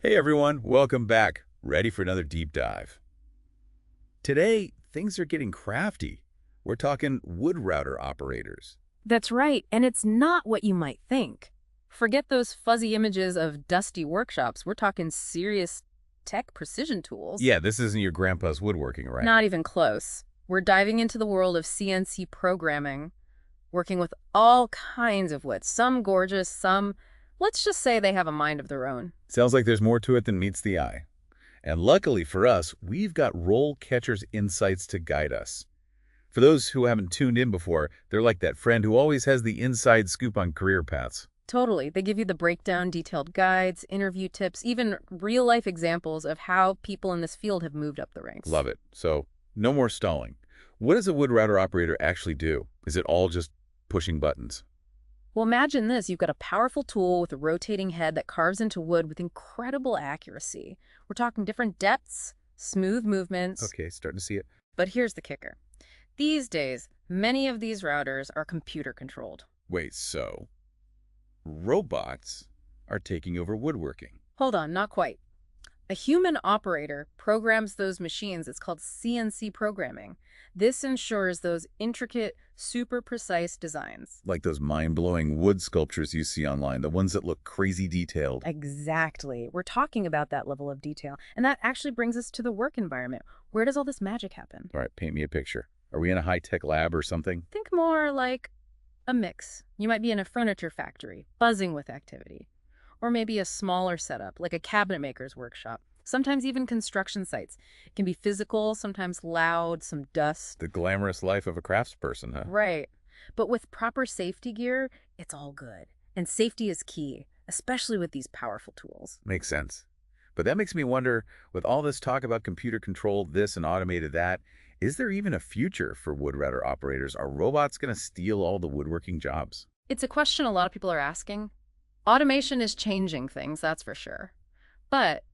Hey everyone, welcome back. Ready for another deep dive. Today, things are getting crafty. We're talking wood router operators. That's right, and it's not what you might think. Forget those fuzzy images of dusty workshops. We're talking serious tech precision tools. Yeah, this isn't your grandpa's woodworking, right? Not even close. We're diving into the world of CNC programming, working with all kinds of wood. Some gorgeous, some, let's just say they have a mind of their own. Sounds like there's more to it than meets the eye. And luckily for us, we've got RoleCatcher's insights to guide us. For those who haven't tuned in before, they're like that friend who always has the inside scoop on career paths. Totally. They give you the breakdown, detailed guides, interview tips, even real-life examples of how people in this field have moved up the ranks. Love it. So, no more stalling. What does a wood router operator actually do? Is it all just pushing buttons? Well, imagine this. You've got a powerful tool with a rotating head that carves into wood with incredible accuracy. We're talking different depths, smooth movements. Okay, starting to see it. But here's the kicker. These days, many of these routers are computer-controlled. Wait, so robots are taking over woodworking? Hold on, not quite. A human operator programs those machines. It's called CNC programming. This ensures those intricate, super precise designs. Like those mind-blowing wood sculptures you see online, the ones that look crazy detailed. Exactly. We're talking about that level of detail. And that actually brings us to the work environment. Where does all this magic happen? All right, paint me a picture. Are we in a high-tech lab or something? Think more like a mix. You might be in a furniture factory, buzzing with activity. Or maybe a smaller setup, like a cabinet maker's workshop. Sometimes even construction sites. It can be physical, sometimes loud, some dust. The glamorous life of a craftsperson, huh? Right. But with proper safety gear, it's all good. And safety is key, especially with these powerful tools. Makes sense. But that makes me wonder, with all this talk about computer-controlled this and automated that, is there even a future for wood router operators? Are robots going to steal all the woodworking jobs? It's a question a lot of people are asking. Automation is changing things, that's for sure. But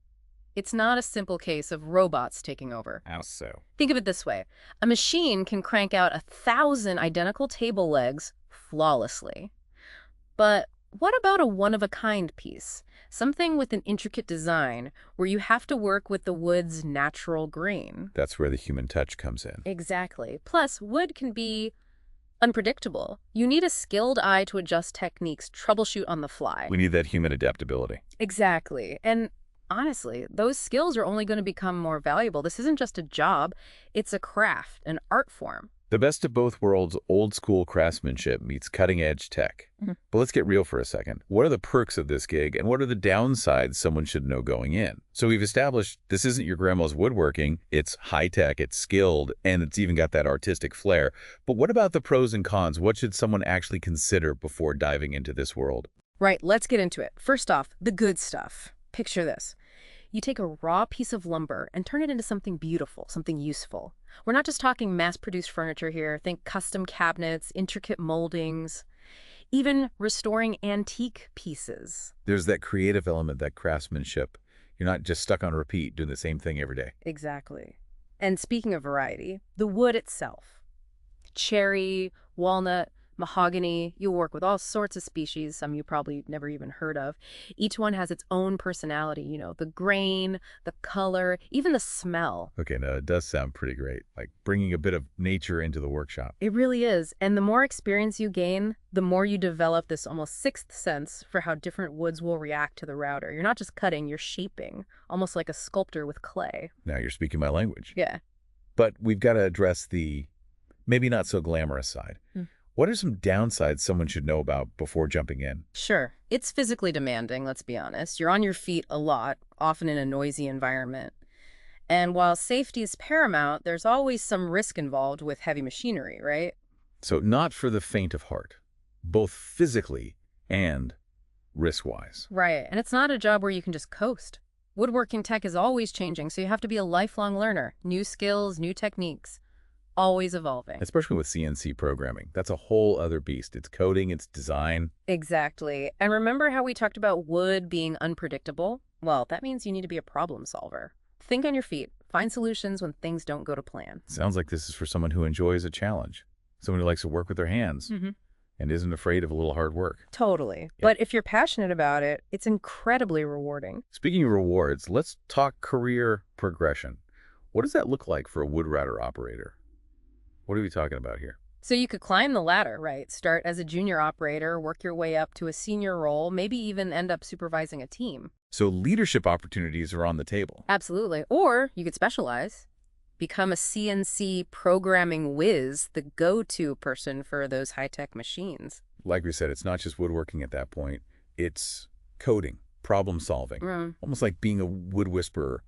it's not a simple case of robots taking over. How so? Think of it this way. A machine can crank out 1,000 identical table legs flawlessly. But what about a one-of-a-kind piece? Something with an intricate design where you have to work with the wood's natural grain. That's where the human touch comes in. Exactly. Plus, wood can be unpredictable. You need a skilled eye to adjust techniques, troubleshoot on the fly. We need that human adaptability. Exactly. And honestly, those skills are only going to become more valuable. This isn't just a job, it's a craft, an art form. The best of both worlds, old-school craftsmanship meets cutting-edge tech. Mhm. But let's get real for a second. What are the perks of this gig, and what are the downsides someone should know going in? So we've established this isn't your grandma's woodworking. It's high-tech, it's skilled, and it's even got that artistic flair. But what about the pros and cons? What should someone actually consider before diving into this world? Right, let's get into it. First off, the good stuff. Picture this. You take a raw piece of lumber and turn it into something beautiful, something useful. We're not just talking mass-produced furniture here. Think custom cabinets, intricate moldings, even restoring antique pieces. There's that creative element, that craftsmanship. You're not just stuck on repeat, doing the same thing every day. Exactly. And speaking of variety, the wood itself. Cherry, walnut, mahogany, you'll work with all sorts of species, some you probably never even heard of. Each one has its own personality, the grain, the color, even the smell. Okay, now it does sound pretty great, like bringing a bit of nature into the workshop. It really is. And the more experience you gain, the more you develop this almost sixth sense for how different woods will react to the router. You're not just cutting, you're shaping, almost like a sculptor with clay. Now you're speaking my language. Yeah. But we've got to address the maybe not so glamorous side. What are some downsides someone should know about before jumping in? Sure. It's physically demanding, let's be honest. You're on your feet a lot, often in a noisy environment. And while safety is paramount, there's always some risk involved with heavy machinery, right? So not for the faint of heart, both physically and risk-wise. Right. And it's not a job where you can just coast. Woodworking tech is always changing, so you have to be a lifelong learner. New skills, new techniques. Always evolving. Especially with CNC programming. That's a whole other beast. It's coding, it's design. Exactly. And remember how we talked about wood being unpredictable? Well, that means you need to be a problem solver. Think on your feet. Find solutions when things don't go to plan. Sounds like this is for someone who enjoys a challenge. Someone who likes to work with their hands. And isn't afraid of a little hard work. Totally. Yeah. But if you're passionate about it, it's incredibly rewarding. Speaking of rewards, let's talk career progression. What does that look like for a wood router operator? What are we talking about here? So you could climb the ladder, right? Start as a junior operator, work your way up to a senior role, maybe even end up supervising a team. So leadership opportunities are on the table. Absolutely. Or you could specialize, become a CNC programming whiz, the go-to person for those high-tech machines. Like we said, it's not just woodworking at that point. It's coding, problem solving, almost like being a wood whisperer,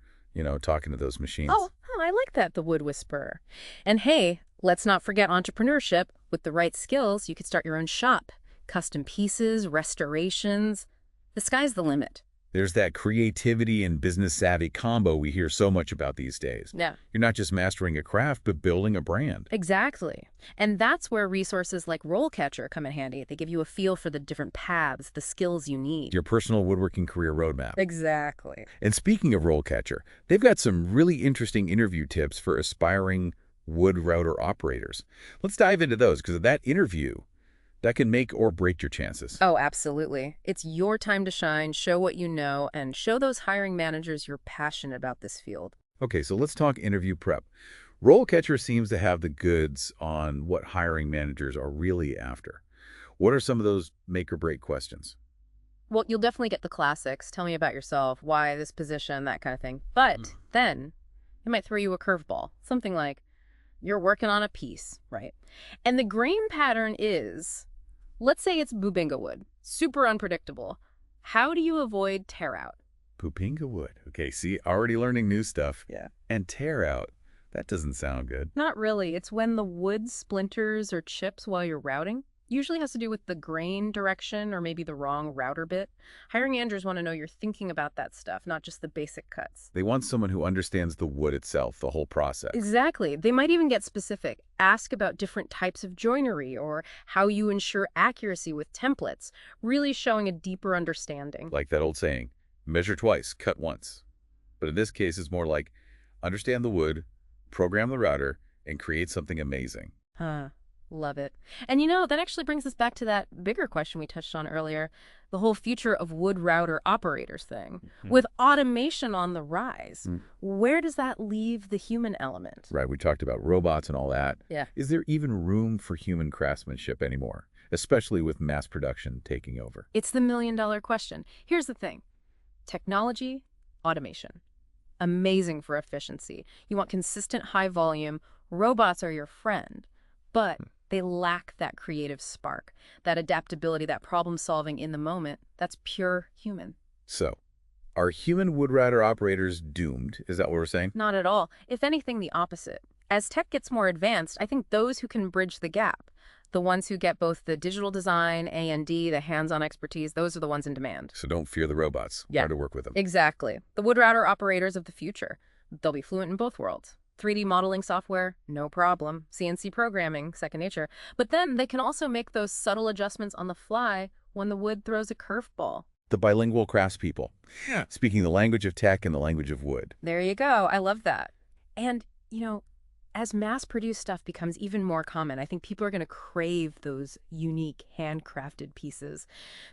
talking to those machines. Oh, I like that, the wood whisperer. And hey, let's not forget entrepreneurship. With the right skills, you could start your own shop. Custom pieces, restorations. The sky's the limit. There's that creativity and business savvy combo we hear so much about these days. Yeah. You're not just mastering a craft, but building a brand. Exactly. And that's where resources like RoleCatcher come in handy. They give you a feel for the different paths, the skills you need. Your personal woodworking career roadmap. Exactly. And speaking of RoleCatcher, they've got some really interesting interview tips for aspiring wood router operators. Let's dive into those, because that interview, that can make or break your chances. Oh, absolutely. It's your time to shine, show what you know, and show those hiring managers you're passionate about this field. Okay, so let's talk interview prep. RoleCatcher seems to have the goods on what hiring managers are really after. What are some of those make or break questions? Well, you'll definitely get the classics. Tell me about yourself, why this position, that kind of thing. But then it might throw you a curveball. Something like, you're working on a piece, right? And the grain pattern is, let's say it's bubinga wood, super unpredictable. How do you avoid tear out? Bubinga wood. Okay, see, already learning new stuff. Yeah. And tear out. That doesn't sound good. Not really. It's when the wood splinters or chips while you're routing. Usually has to do with the grain direction or maybe the wrong router bit. Hiring managers want to know you're thinking about that stuff, not just the basic cuts. They want someone who understands the wood itself, the whole process. Exactly. They might even get specific. Ask about different types of joinery or how you ensure accuracy with templates, really showing a deeper understanding. Like that old saying, measure twice, cut once. But in this case, it's more like understand the wood, program the router, and create something amazing. Love it. And that actually brings us back to that bigger question we touched on earlier, the whole future of wood router operators thing. With automation on the rise, where does that leave the human element? Right, we talked about robots and all that. Yeah. Is there even room for human craftsmanship anymore, especially with mass production taking over? It's the million-dollar question. Here's the thing. Technology, automation. Amazing for efficiency. You want consistent high volume. Robots are your friend. But they lack that creative spark, that adaptability, that problem solving in the moment. That's pure human. So, are human wood router operators doomed? Is that what we're saying? Not at all. If anything, the opposite. As tech gets more advanced, I think those who can bridge the gap, the ones who get both the digital design, A&D, the hands-on expertise, those are the ones in demand. So don't fear the robots. Yeah. Learn to work with them. Exactly. The wood router operators of the future. They'll be fluent in both worlds. 3D modeling software, no problem. CNC programming, second nature. But then they can also make those subtle adjustments on the fly when the wood throws a curveball. The bilingual craftspeople. Yeah. Speaking the language of tech and the language of wood. There you go. I love that. And, as mass-produced stuff becomes even more common, I think people are going to crave those unique handcrafted pieces.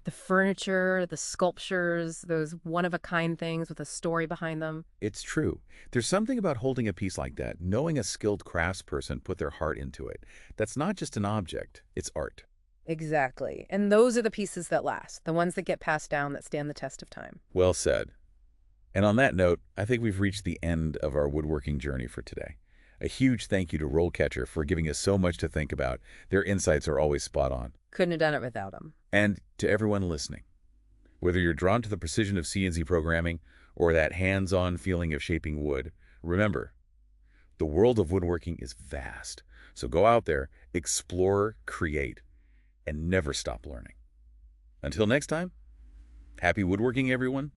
The furniture, the sculptures, those one-of-a-kind things with a story behind them. It's true. There's something about holding a piece like that, knowing a skilled craftsperson put their heart into it. That's not just an object, it's art. Exactly. And those are the pieces that last, the ones that get passed down, that stand the test of time. Well said. And on that note, I think we've reached the end of our woodworking journey for today. A huge thank you to RoleCatcher for giving us so much to think about. Their insights are always spot on. Couldn't have done it without them. And to everyone listening, whether you're drawn to the precision of CNC programming or that hands-on feeling of shaping wood, remember, the world of woodworking is vast. So go out there, explore, create, and never stop learning. Until next time, happy woodworking, everyone.